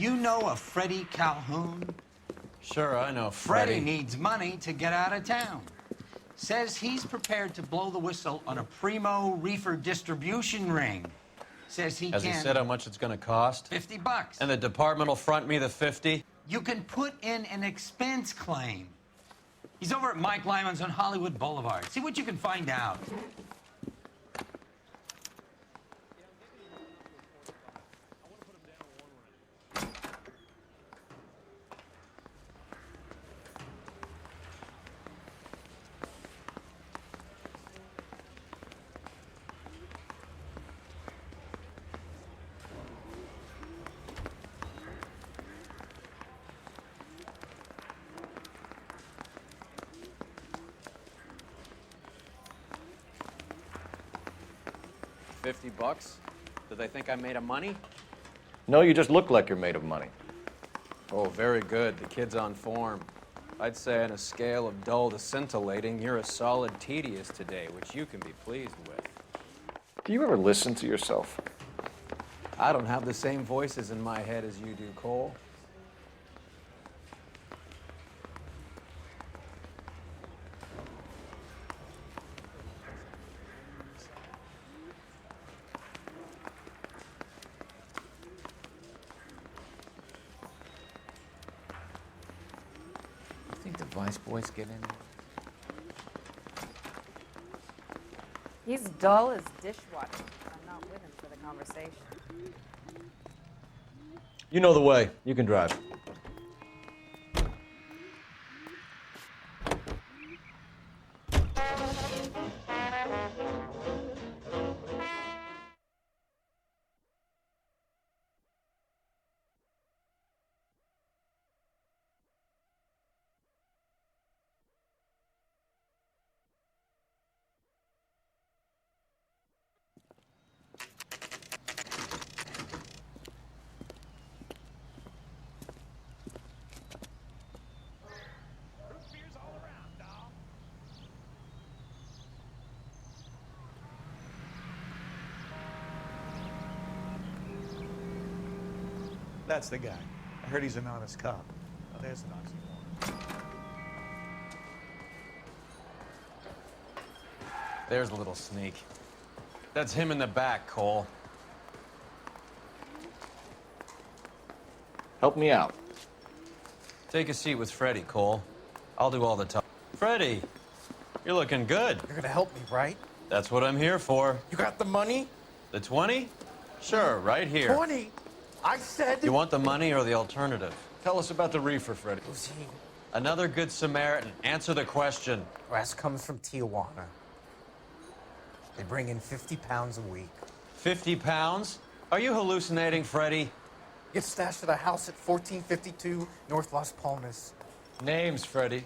you know a Freddie Calhoun? Sure, I know Freddie needs money to get out of town. Says he's prepared to blow the whistle on a primo Reefer distribution ring. Says he Has can... he said how much it's gonna cost? $50. And the department will front me the 50? You can put in an expense claim. He's over at Mike Lyman's on Hollywood Boulevard. See what you can find out. $50? Do they think I'm made of money? No, you just look like you're made of money. Oh, very good. The kid's on form. I'd say on a scale of dull to scintillating, you're a solid tedious today, which you can be pleased with. Do you ever listen to yourself? I don't have the same voices in my head as you do, Cole. Think the Vice boys get in? He's dull as dishwater. I'm not with him for the conversation. You know the way. You can drive. That's the guy. I heard he's an honest cop. Oh, there's an oxymoron. There's a little sneak. That's him in the back, Cole. Help me out. Take a seat with Freddie, Cole. I'll do all the talk. Freddie, you're looking good. You're gonna help me, right? That's what I'm here for. You got the money? The 20? Sure, right here. 20? I said... You want the money or the alternative? Tell us about the Reefer, Freddie. Who's he? Another good Samaritan. Answer the question. Brass comes from Tijuana. They bring in 50 pounds a week. 50 pounds? Are you hallucinating, Freddie? Gets stashed at a house at 1452 North Las Palmas. Names, Freddie.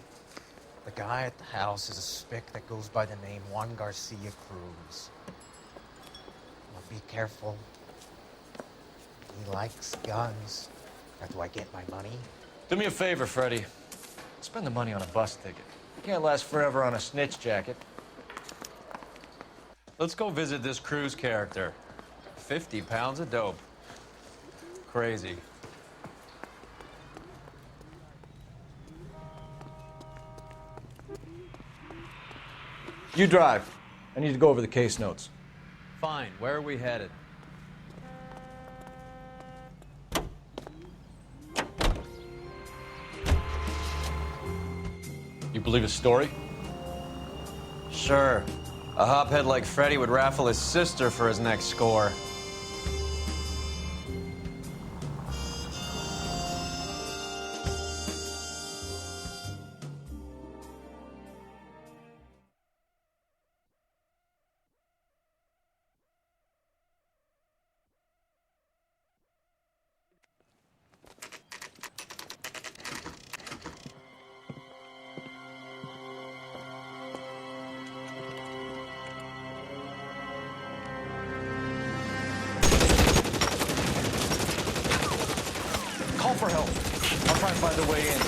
The guy at the house is a spick that goes by the name Juan Garcia Cruz. Well, be careful. He likes guns. How do I get my money? Do me a favor, Freddie. Spend the money on a bus ticket. You can't last forever on a snitch jacket. Let's go visit this Cruz character. 50 pounds of dope. Crazy. You drive. I need to go over the case notes. Fine. Where are we headed? You believe his story? Sure. A hophead like Freddie would raffle his sister for his next score. Call for help. I'll try and find a way in.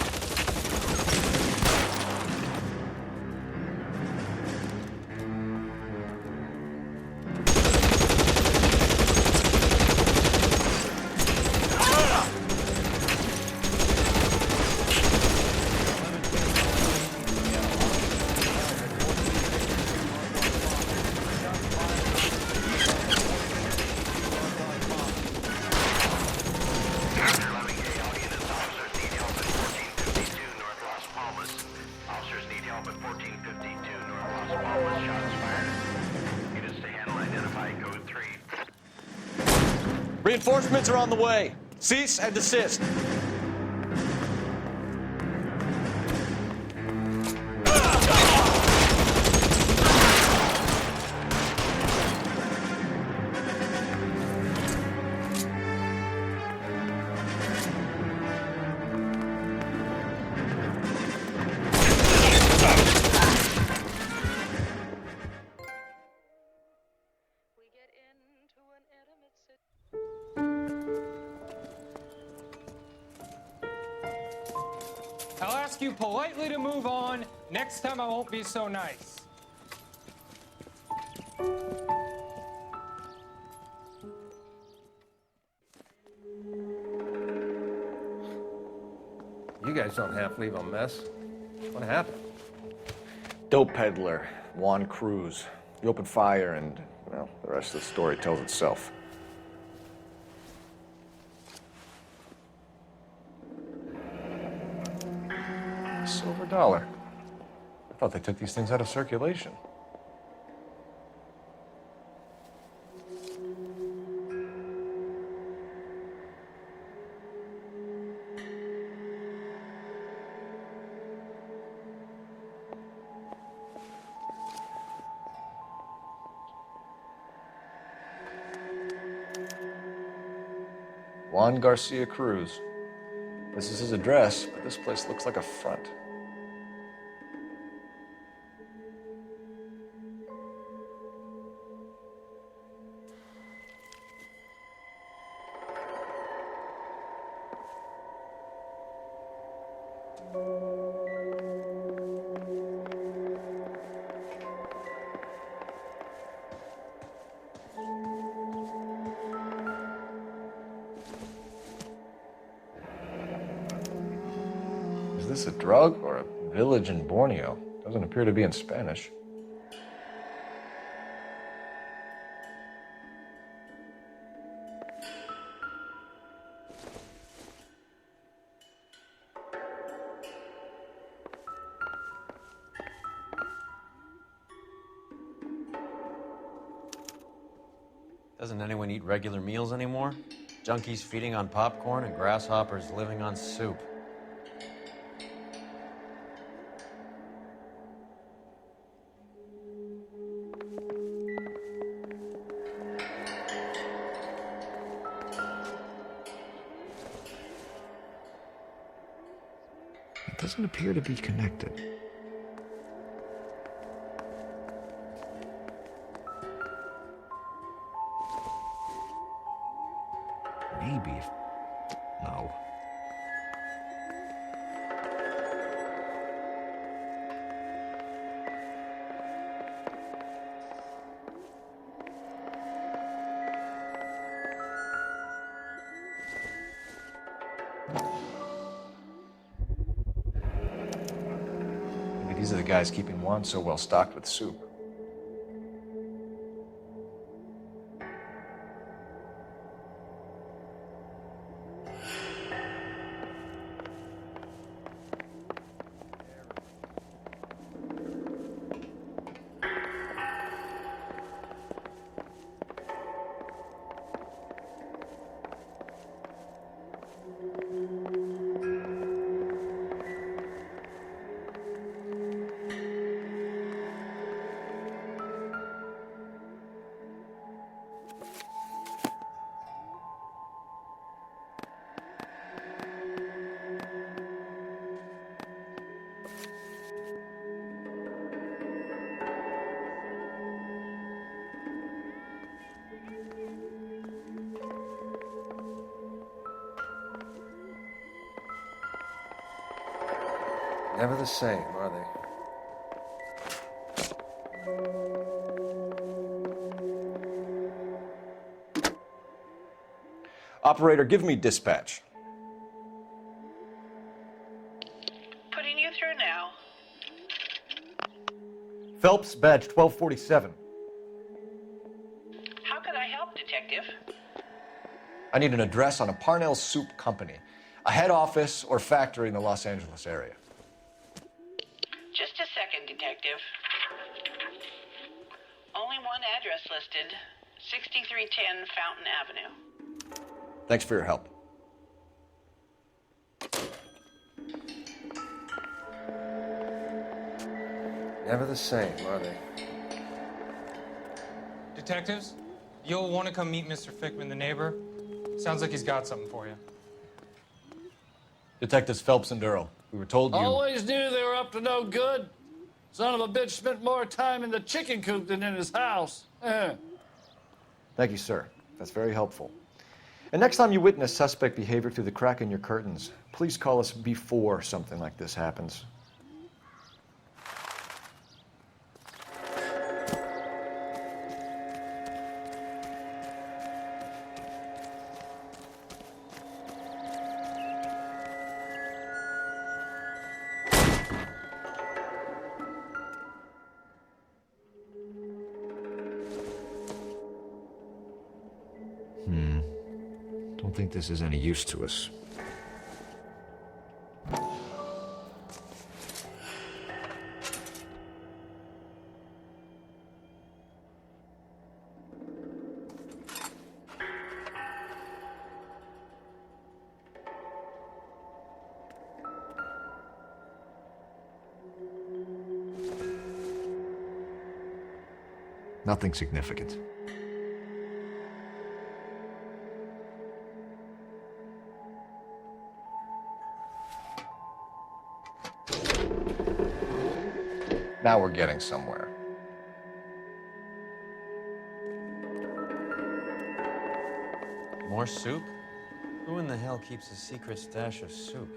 Reinforcements are on the way. Cease and desist. I'll ask you politely to move on. Next time I won't be so nice. You guys don't half leave a mess. What happened? Dope peddler, Juan Cruz. He opened fire and, well, the rest of the story tells itself. Silver dollar. I thought they took these things out of circulation. Juan Garcia Cruz. This is his address, but this place looks like a front. Is this a drug or a village in Borneo? Doesn't appear to be in Spanish. Doesn't anyone eat regular meals anymore? Junkies feeding on popcorn and grasshoppers living on soup. It doesn't appear to be connected. Maybe. No. Maybe these are the guys keeping Juan so well stocked with soup. Never the same, are they? Operator, give me dispatch. Putting you through now. Phelps, badge 1247. How can I help, Detective? I need an address on a Parnell Soup Company, a head office or factory in the Los Angeles area. Just a second, Detective. Only one address listed, 6310 Fountain Avenue. Thanks for your help. Never the same, are they? Detectives, you'll want to come meet Mr. Fickman, the neighbor. Sounds like he's got something for you. Detectives Phelps and Earl. We were told you... Always knew they were up to no good. Son of a bitch spent more time in the chicken coop than in his house. Thank you, sir. That's very helpful. And next time you witness suspect behavior through the crack in your curtains, please call us before something like this happens. Don't think this is any use to us. Nothing significant. Now we're getting somewhere. More soup? Who in the hell keeps a secret stash of soup?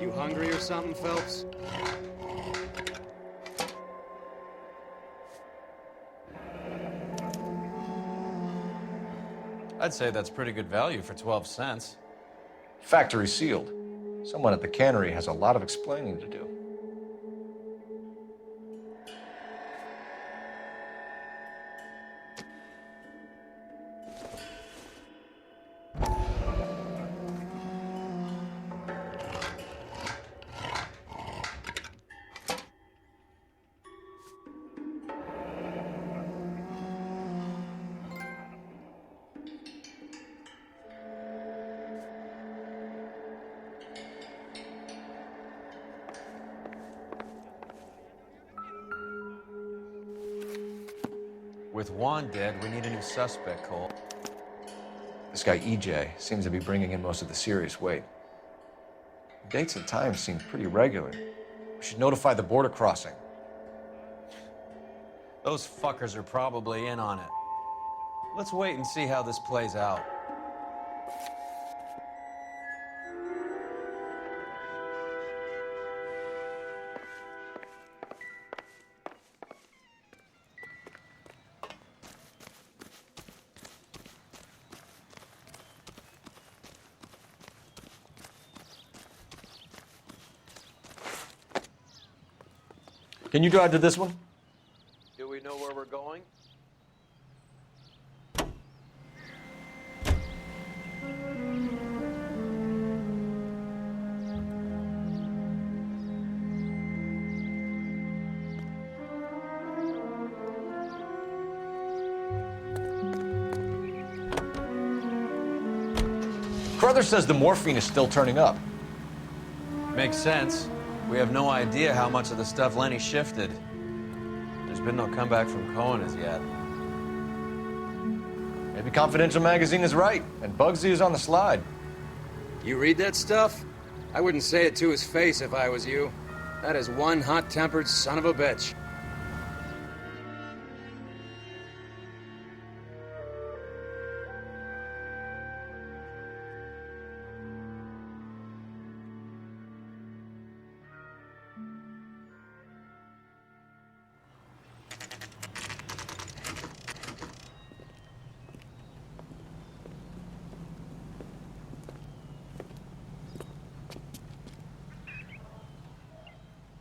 You hungry or something, Phelps? I'd say that's pretty good value for 12 cents. Factory sealed. Someone at the cannery has a lot of explaining to do. With Juan dead, we need a new suspect, Cole. This guy EJ seems to be bringing in most of the serious weight. Dates and times seem pretty regular. We should notify the border crossing. Those fuckers are probably in on it. Let's wait and see how this plays out. Can you drive to this one? Do we know where we're going? Carruthers says the morphine is still turning up. Makes sense. We have no idea how much of the stuff Lenny shifted. There's been no comeback from Cohen as yet. Maybe Confidential Magazine is right, and Bugsy is on the slide. You read that stuff? I wouldn't say it to his face if I was you. That is one hot-tempered son of a bitch.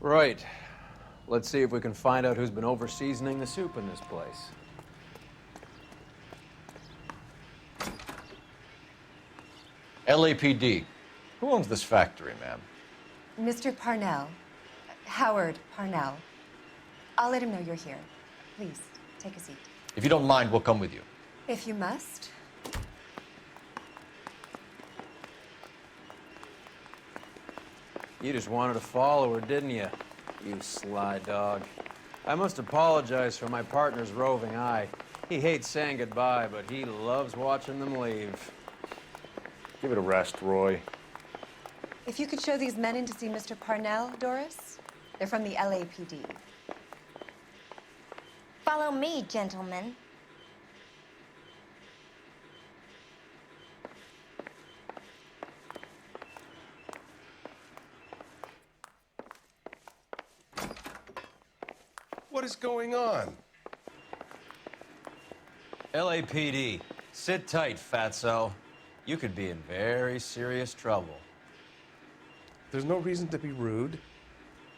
Right. Let's see if we can find out who's been over-seasoning the soup in this place. LAPD. Who owns this factory, ma'am? Mr. Parnell, Howard Parnell. I'll let him know you're here. Please, take a seat. If you don't mind, we'll come with you. If you must. You just wanted to follow her, didn't you? You sly dog. I must apologize for my partner's roving eye. He hates saying goodbye, but he loves watching them leave. Give it a rest, Roy. If you could show these men in to see Mr. Parnell, Doris. They're from the LAPD. Follow me, gentlemen. What is going on? LAPD, sit tight, fatso. You could be in very serious trouble. There's no reason to be rude.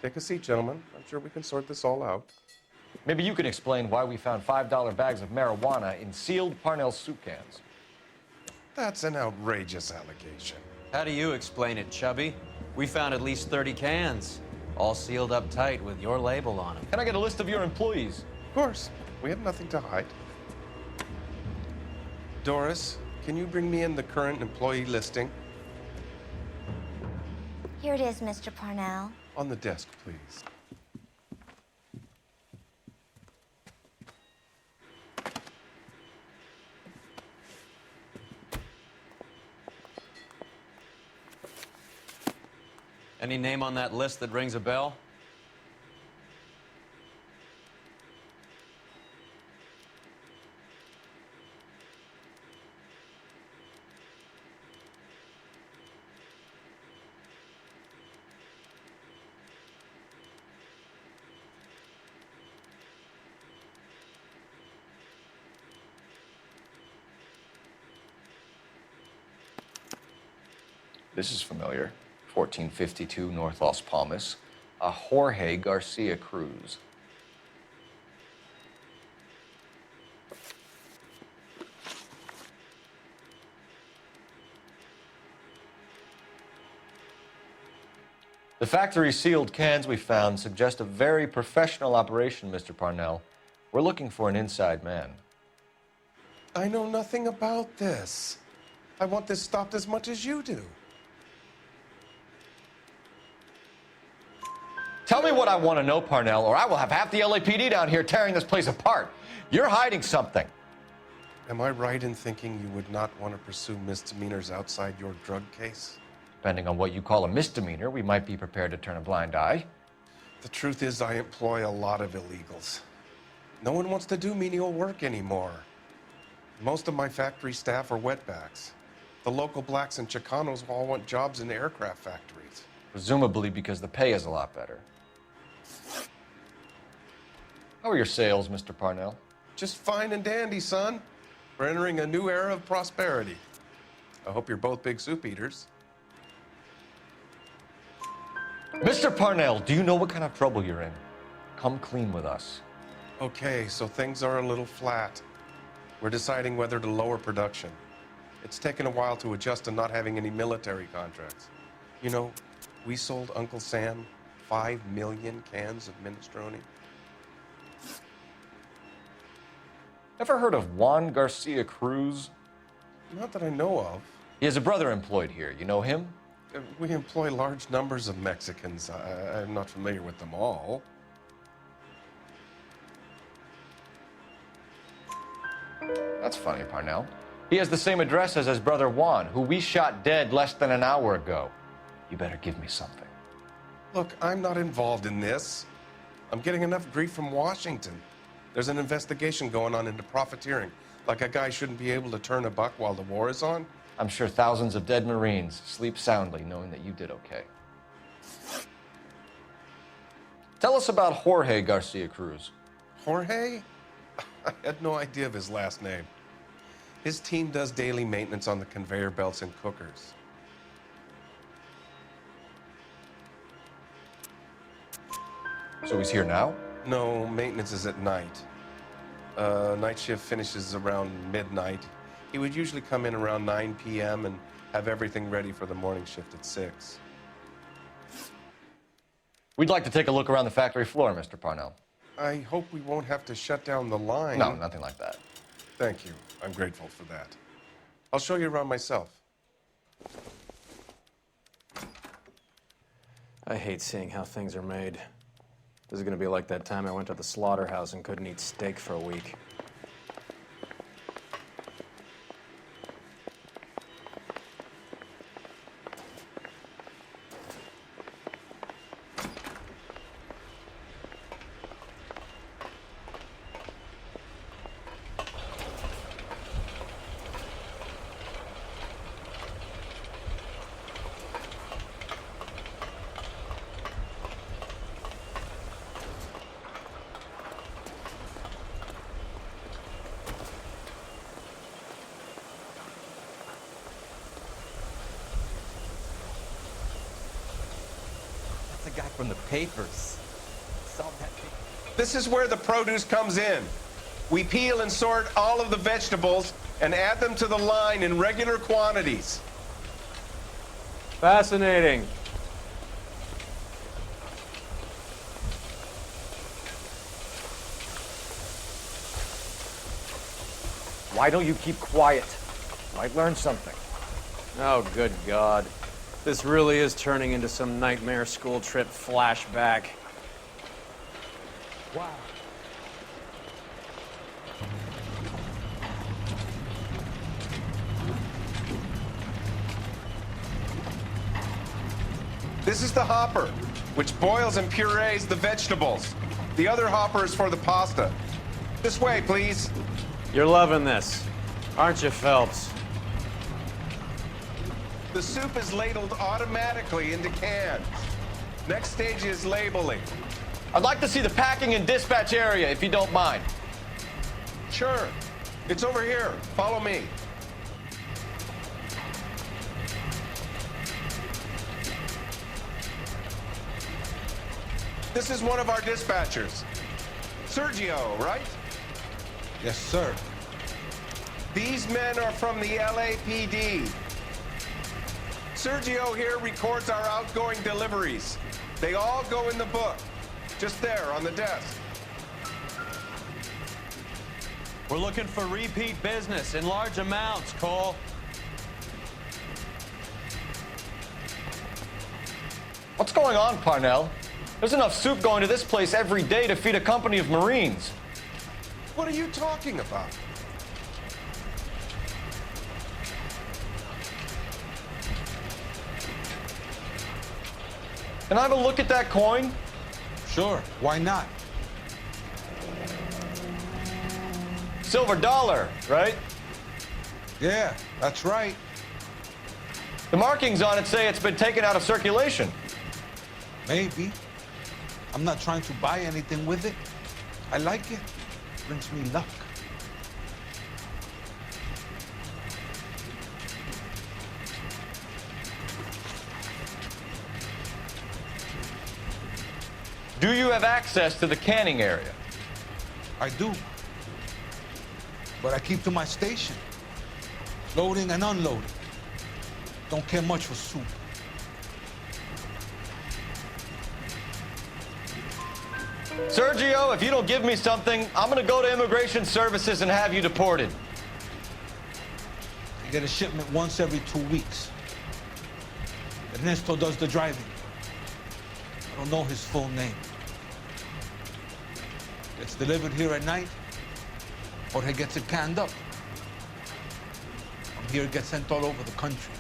Take a seat, gentlemen. I'm sure we can sort this all out. Maybe you can explain why we found $5 bags of marijuana in sealed Parnell soup cans. That's an outrageous allegation. How do you explain it, Chubby? We found at least 30 cans, all sealed up tight with your label on them. Can I get a list of your employees? Of course. We have nothing to hide. Doris, can you bring me in the current employee listing? Here it is, Mr. Parnell. On the desk, please. Any name on that list that rings a bell? This is familiar. 1452 North Las Palmas. A Jorge Garcia Cruz. The factory sealed cans we found suggest a very professional operation, Mr. Parnell. We're looking for an inside man. I know nothing about this. I want this stopped as much as you do. Tell me what I want to know, Parnell, or I will have half the LAPD down here tearing this place apart. You're hiding something. Am I right in thinking you would not want to pursue misdemeanors outside your drug case? Depending on what you call a misdemeanor, we might be prepared to turn a blind eye. The truth is, I employ a lot of illegals. No one wants to do menial work anymore. Most of my factory staff are wetbacks. The local blacks and Chicanos all want jobs in aircraft factories. Presumably because the pay is a lot better. How are your sales, Mr. Parnell? Just fine and dandy, son. We're entering a new era of prosperity. I hope you're both big soup eaters. Mr. Parnell, do you know what kind of trouble you're in? Come clean with us. Okay, so things are a little flat. We're deciding whether to lower production. It's taken a while to adjust to not having any military contracts. You know, we sold Uncle Sam 5 million cans of minestrone. Ever heard of Juan Garcia Cruz? Not that I know of. He has a brother employed here. You know him? We employ large numbers of Mexicans. I'm not familiar with them all. That's funny, Parnell. He has the same address as his brother Juan, who we shot dead less than an hour ago. You better give me something. Look, I'm not involved in this. I'm getting enough grief from Washington. There's an investigation going on into profiteering. Like a guy shouldn't be able to turn a buck while the war is on. I'm sure thousands of dead Marines sleep soundly knowing that you did okay. Tell us about Jorge Garcia Cruz. Jorge? I had no idea of his last name. His team does daily maintenance on the conveyor belts and cookers. So he's here now? No, maintenance is at night. Night shift finishes around midnight. He would usually come in around 9 p.m. and have everything ready for the morning shift at 6. We'd like to take a look around the factory floor, Mr. Parnell. I hope we won't have to shut down the line. No, nothing like that. Thank you. I'm grateful for that. I'll show you around myself. I hate seeing how things are made. This is gonna be like that time I went to the slaughterhouse and couldn't eat steak for a week. The guy from the papers. Saw that thing. This is where the produce comes in. We peel and sort all of the vegetables and add them to the line in regular quantities. Fascinating. Why don't you keep quiet? Might learn something. Oh, good God. This really is turning into some nightmare school trip flashback. Wow. This is the hopper, which boils and purees the vegetables. The other hopper is for the pasta. This way, please. You're loving this, aren't you, Phelps? The soup is ladled automatically into cans. Next stage is labeling. I'd like to see the packing and dispatch area, if you don't mind. Sure. It's over here. Follow me. This is one of our dispatchers. Sergio, right? Yes, sir. These men are from the LAPD. Sergio here records our outgoing deliveries. They all go in the book, just there on the desk. We're looking for repeat business in large amounts, Cole. What's going on, Parnell? There's enough soup going to this place every day to feed a company of Marines. What are you talking about? Can I have a look at that coin? Sure, why not? Silver dollar, right? Yeah, that's right. The markings on it say it's been taken out of circulation. Maybe. I'm not trying to buy anything with it. I like it. Brings me luck. Do you have access to the canning area? I do. But I keep to my station. Loading and unloading. Don't care much for soup. Sergio, if you don't give me something, I'm gonna go to Immigration Services and have you deported. I get a shipment once every 2 weeks. Ernesto does the driving. I don't know his full name. Gets delivered here at night, or he gets it canned up. From here, it gets sent all over the country.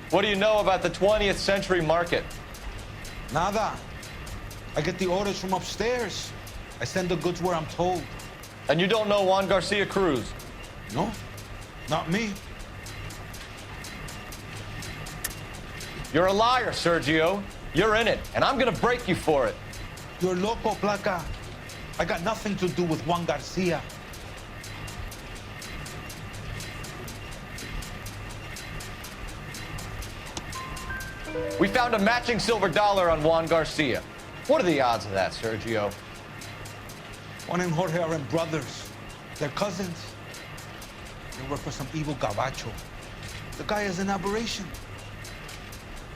What do you know about the 20th century market? Nada. I get the orders from upstairs. I send the goods where I'm told. And you don't know Juan Garcia Cruz? No, not me. You're a liar, Sergio. You're in it, and I'm gonna break you for it. You're loco, Placa. I got nothing to do with Juan Garcia. We found a matching silver dollar on Juan Garcia. What are the odds of that, Sergio? Juan and Jorge are brothers. They're cousins. They work for some evil gabacho. The guy is an aberration.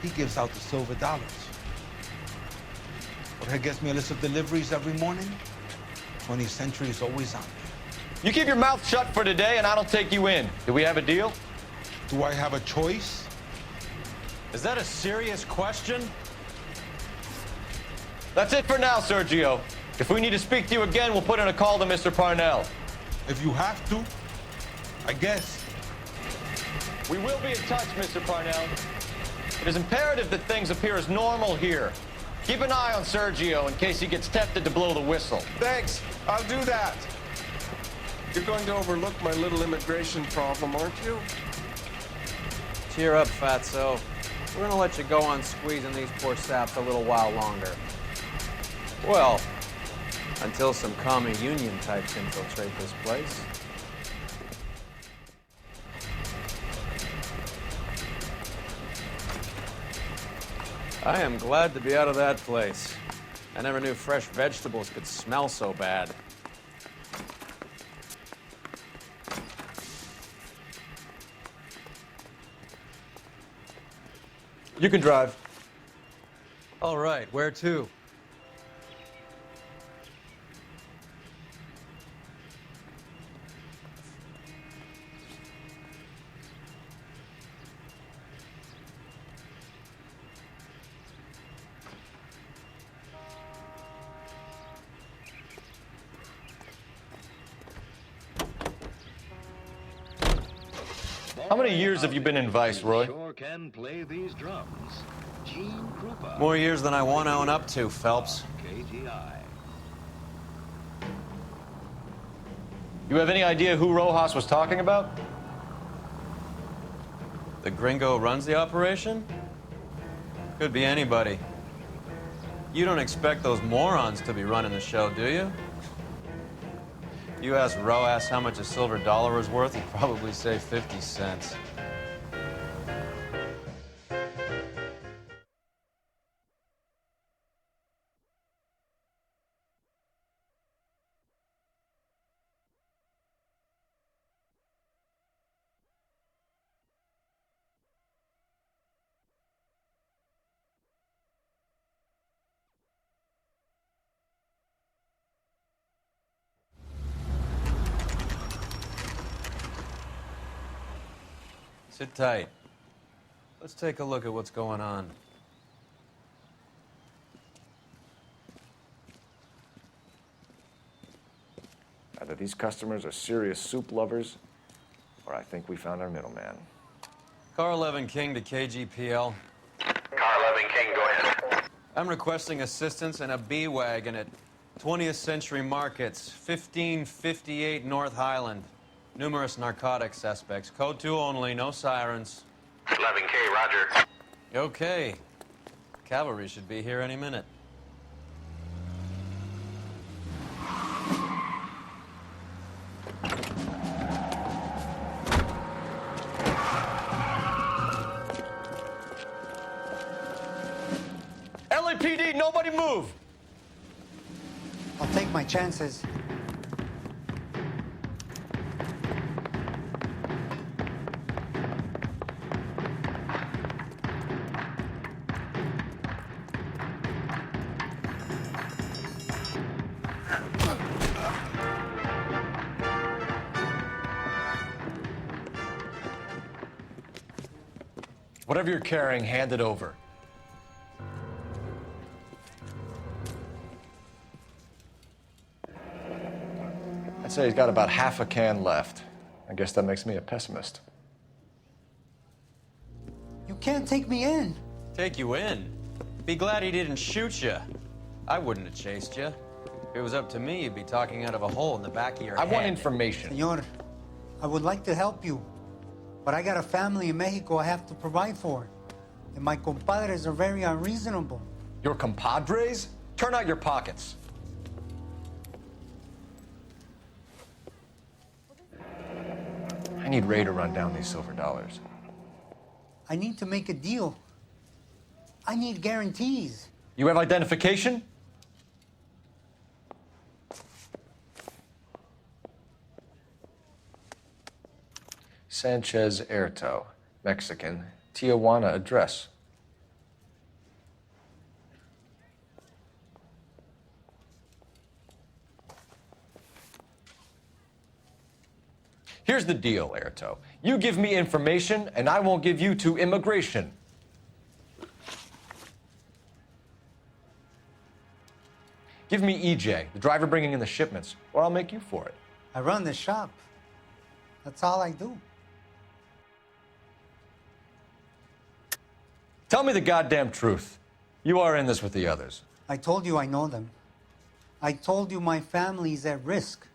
he gives out the silver dollars. Jorge gets me a list of deliveries every morning. 20th Century is always on there. You keep your mouth shut for today and I don't take you in. Do we have a deal? Do I have a choice? Is that a serious question? That's it for now, Sergio. If we need to speak to you again, we'll put in a call to Mr. Parnell. If you have to, I guess. We will be in touch, Mr. Parnell. It is imperative that things appear as normal here. Keep an eye on Sergio in case he gets tempted to blow the whistle. Thanks. I'll do that. You're going to overlook my little immigration problem, aren't you? Cheer up, fatso. We're gonna let you go on squeezing these poor saps a little while longer. Well, until some commie union types infiltrate this place. I am glad to be out of that place. I never knew fresh vegetables could smell so bad. You can drive. All right, where to? How many years have you been in Vice, Roy? Sure can play these drums. Gene Krupa. More years than I want to own up to, Phelps. KGI. You have any idea who Rojas was talking about? The gringo runs the operation? Could be anybody. You don't expect those morons to be running the show, do you? You ask Rojas how much a silver dollar is worth, he'd probably say 50 cents. Sit tight. Let's take a look at what's going on. Either these customers are serious soup lovers, or I think we found our middleman. Car 11 King to KGPL. Car 11 King, go ahead. I'm requesting assistance in a B-Wagon at 20th Century Markets, 1558 North Highland. Numerous narcotic suspects. Code 2 only, no sirens. 11K, roger. Okay. Cavalry should be here any minute. LAPD, nobody move! I'll take my chances. Whatever you're carrying, hand it over. I'd say he's got about half a can left. I guess that makes me a pessimist. You can't take me in. Take you in? Be glad he didn't shoot you. I wouldn't have chased you. If it was up to me, you'd be talking out of a hole in the back of your head. I want information. Senor, I would like to help you, but I got a family in Mexico I have to provide for. And my compadres are very unreasonable. Your compadres? Turn out your pockets. I need Ray to run down these silver dollars. I need to make a deal. I need guarantees. You have identification? Sanchez Erto, Mexican, Tijuana address. Here's the deal, Airto. You give me information, and I won't give you to immigration. Give me EJ, the driver bringing in the shipments, or I'll make you for it. I run the shop. That's all I do. Tell me the goddamn truth. You are in this with the others. I told you I know them. I told you my family's at risk.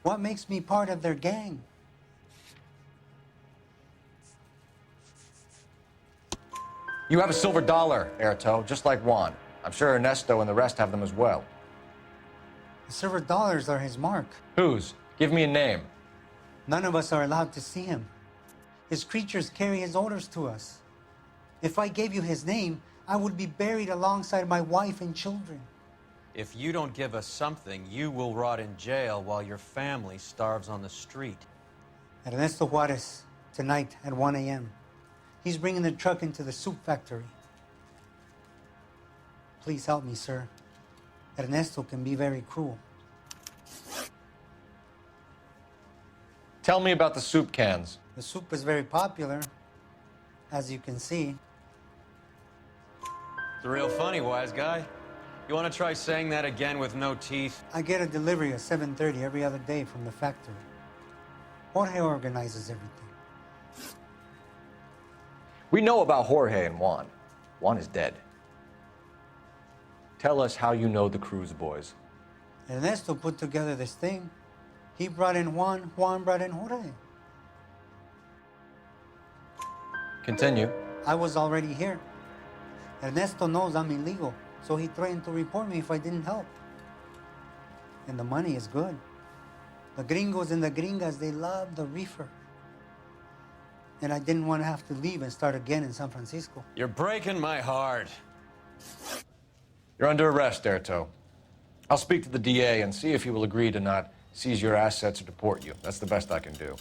What makes me part of their gang? You have a silver dollar, Airto, just like Juan. I'm sure Ernesto and the rest have them as well. The silver dollars are his mark. Whose? Give me a name. None of us are allowed to see him. His creatures carry his orders to us. If I gave you his name, I would be buried alongside my wife and children. If you don't give us something, you will rot in jail while your family starves on the street. Ernesto Juarez, tonight at 1 a.m. He's bringing the truck into the soup factory. Please help me, sir. Ernesto can be very cruel. Tell me about the soup cans. The soup is very popular, as you can see. It's real funny, wise guy. You want to try saying that again with no teeth? I get a delivery at 7:30 every other day from the factory. Jorge organizes everything. We know about Jorge and Juan. Juan is dead. Tell us how you know the Cruz boys. Ernesto put together this thing. He brought in Juan, Juan brought in Jorge. Continue. I was already here. Ernesto knows I'm illegal, so he threatened to report me if I didn't help. And the money is good. The gringos and the gringas, they love the reefer. And I didn't want to have to leave and start again in San Francisco. You're breaking my heart. You're under arrest, Airto. I'll speak to the DA and see if he will agree to not seize your assets or deport you. That's the best I can do.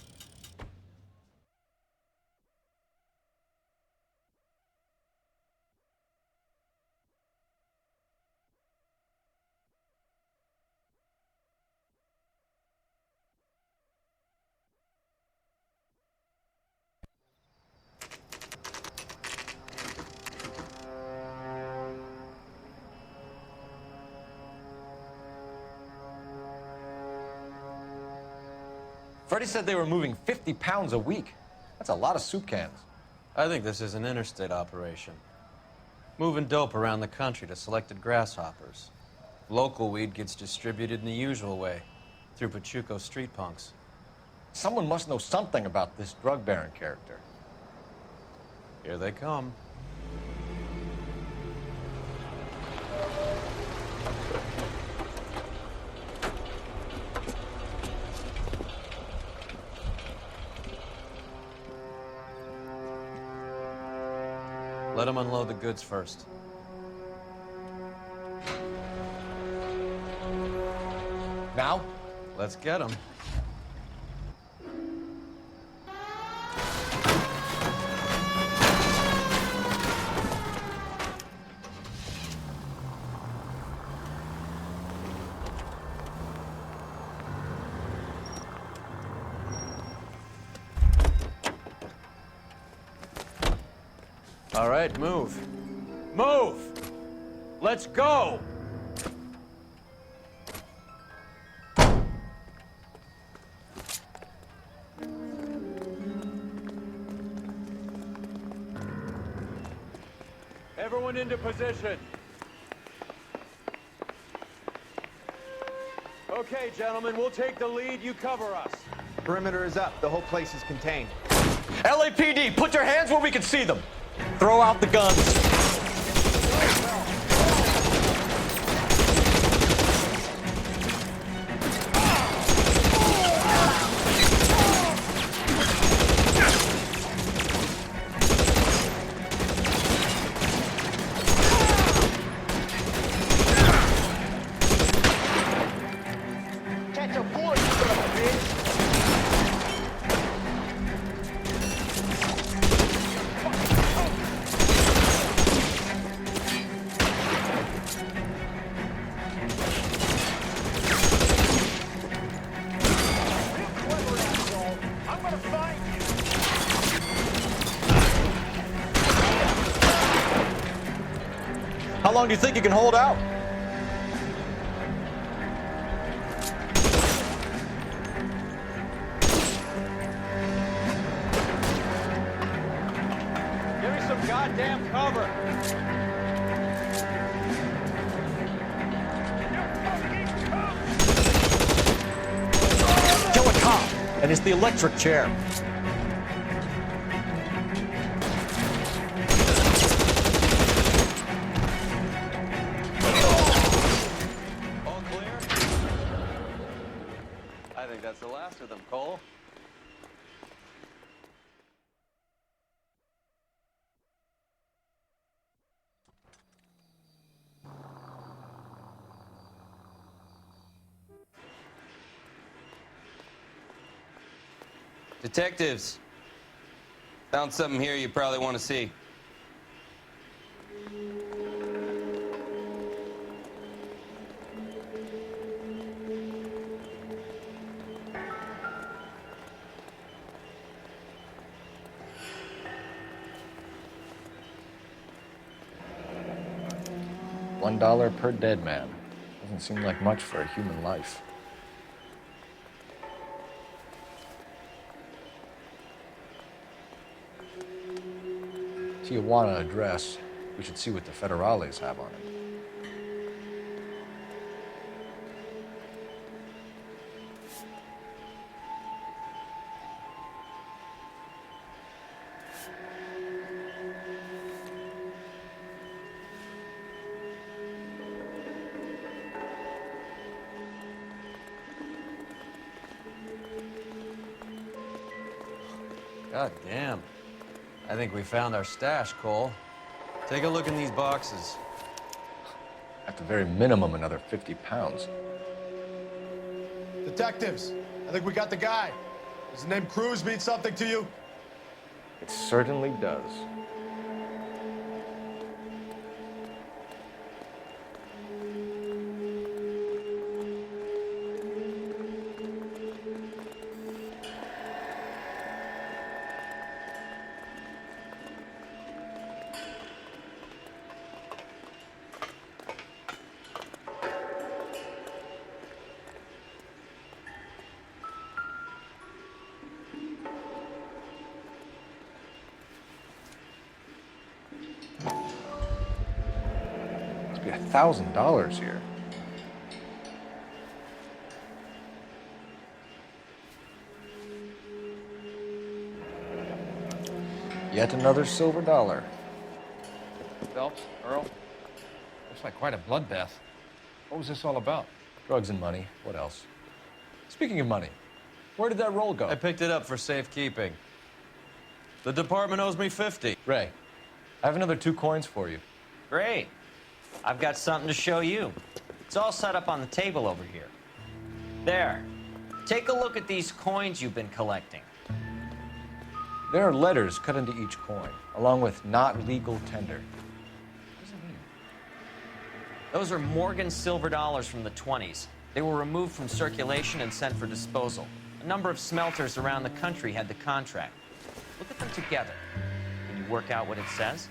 Freddie said they were moving 50 pounds a week. That's a lot of soup cans. I think this is an interstate operation. Moving dope around the country to selected grasshoppers. Local weed gets distributed in the usual way, through Pachuco street punks. Someone must know something about this drug baron character. Here they come. Let them unload the goods first. Now? Let's get them. All right, move. Move! Let's go! Everyone into position. Okay, gentlemen, we'll take the lead. You cover us. Perimeter is up. The whole place is contained. LAPD, put your hands where we can see them. Throw out the guns. Catch a bullet, you son of a bitch! long do you think you can hold out? Give me some goddamn cover. Kill a cop, and it's the electric chair. All clear? I think that's the last of them, Cole. Detectives, found something here you probably want to see. $1 per dead man. Doesn't seem like much for a human life. Tijuana address. We should see what the federales have on it. God damn. I think we found our stash, Cole. Take a look in these boxes. At the very minimum, another 50 pounds. Detectives, I think we got the guy. Does the name Cruz mean something to you? It certainly does. Must be $1,000 here. Yet another silver dollar. Phelps, Earl, looks like quite a bloodbath. What was this all about? Drugs and money. What else? Speaking of money, where did that roll go? I picked it up for safekeeping. The department owes me 50. Ray, I have another 2 coins for you. Great. I've got something to show you. It's all set up on the table over here. There. Take a look at these coins you've been collecting. There are letters cut into each coin, along with not legal tender. Those are Morgan silver dollars from the 20s. They were removed from circulation and sent for disposal. A number of smelters around the country had the contract. Look at them together. Can you work out what it says?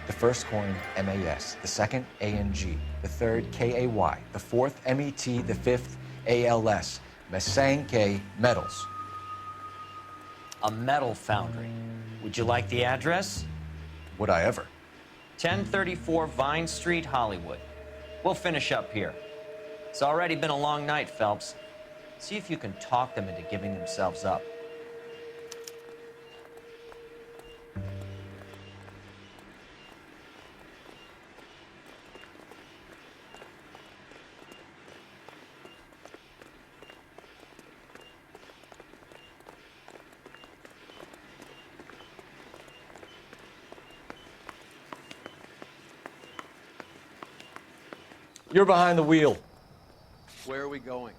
The first coin, MAS. The second, ANG. The third, KAY. The fourth, MET. The fifth, ALS. Masanke Metals. A metal foundry. Would you like the address? Would I ever? 1034 Vine Street, Hollywood. We'll finish up here. It's already been a long night, Phelps. See if you can talk them into giving themselves up. You're behind the wheel. Where are we going?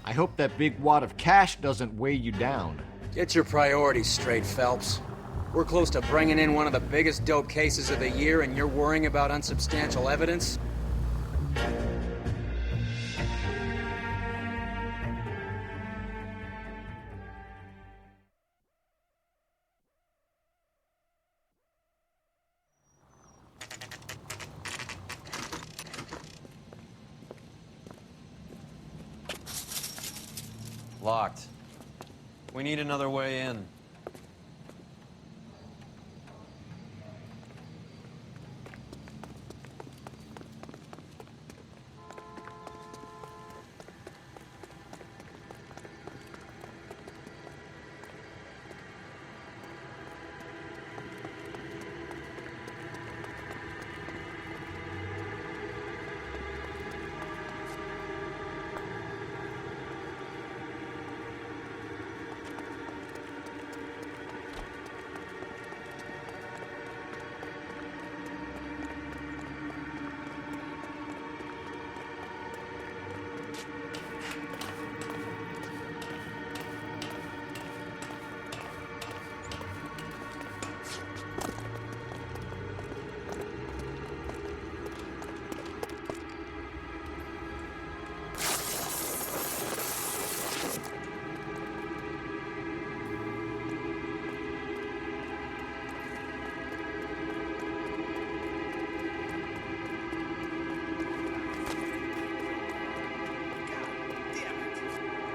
I hope that big wad of cash doesn't weigh you down. Get your priorities straight, Phelps. We're close to bringing in one of the biggest dope cases of the year, and you're worrying about unsubstantial evidence? Locked. We need another way in.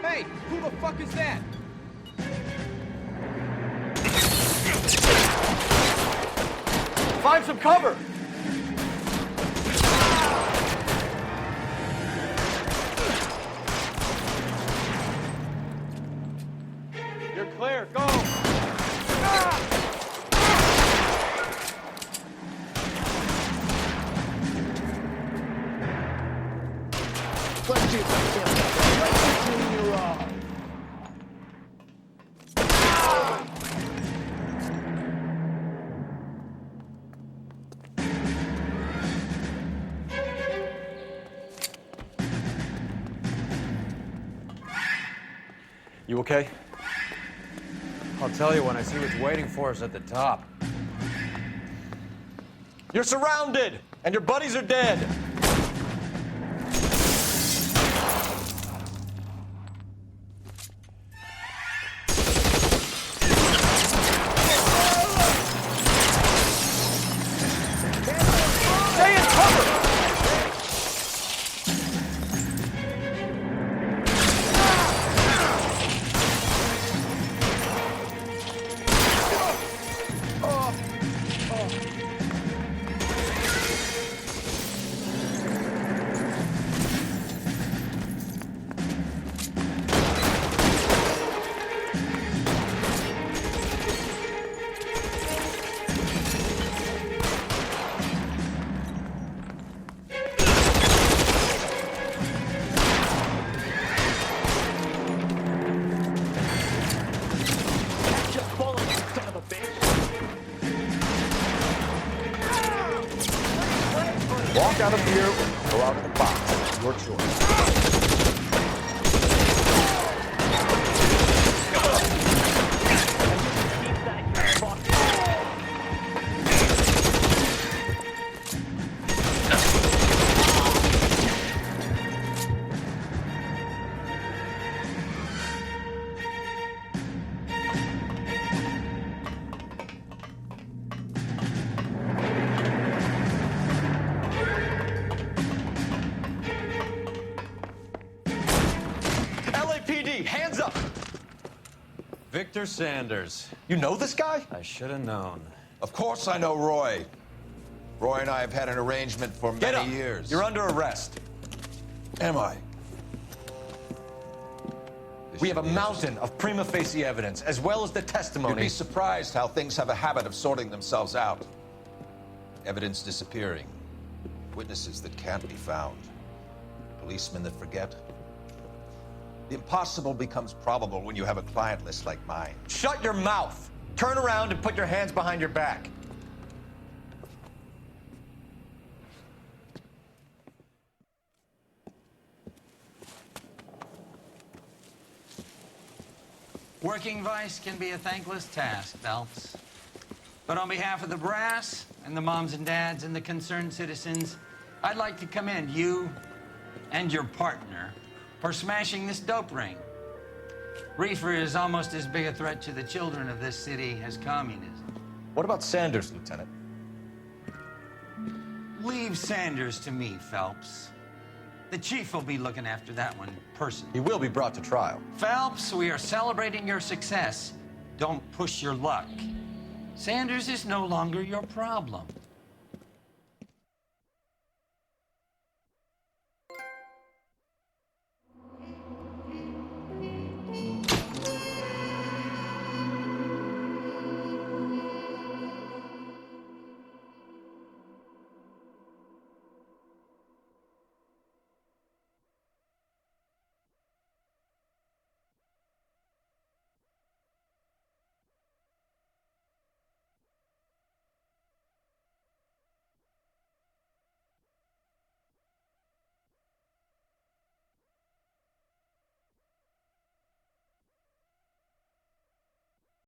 Hey, who the fuck is that? Find some cover! You're clear, go! You okay? I'll tell you when I see what's waiting for us at the top. You're surrounded, and your buddies are dead. Stay in cover! Walk out of here or go out of the box. Your choice. LAPD, hands up! Victor Sanders. You know this guy? I should have known. Of course I know Roy. Roy and I have had an arrangement for Get many up. years. You're under arrest. Am I? We have a mountain of prima facie evidence, as well as the You'd testimony. be surprised how things have a habit of sorting themselves out. Evidence disappearing. Witnesses that can't be found. Policemen that forget. The impossible becomes probable when you have a client list like mine. Shut your mouth! Turn around and put your hands behind your back. Working vice can be a thankless task, Phelps. But on behalf of the brass and the moms and dads and the concerned citizens, I'd like to commend you and your partner for smashing this dope ring. Reefer is almost as big a threat to the children of this city as communism. What about Sanders, Lieutenant? Leave Sanders to me, Phelps. The chief will be looking after that one personally. He will be brought to trial. Phelps, we are celebrating your success. Don't push your luck. Sanders is no longer your problem.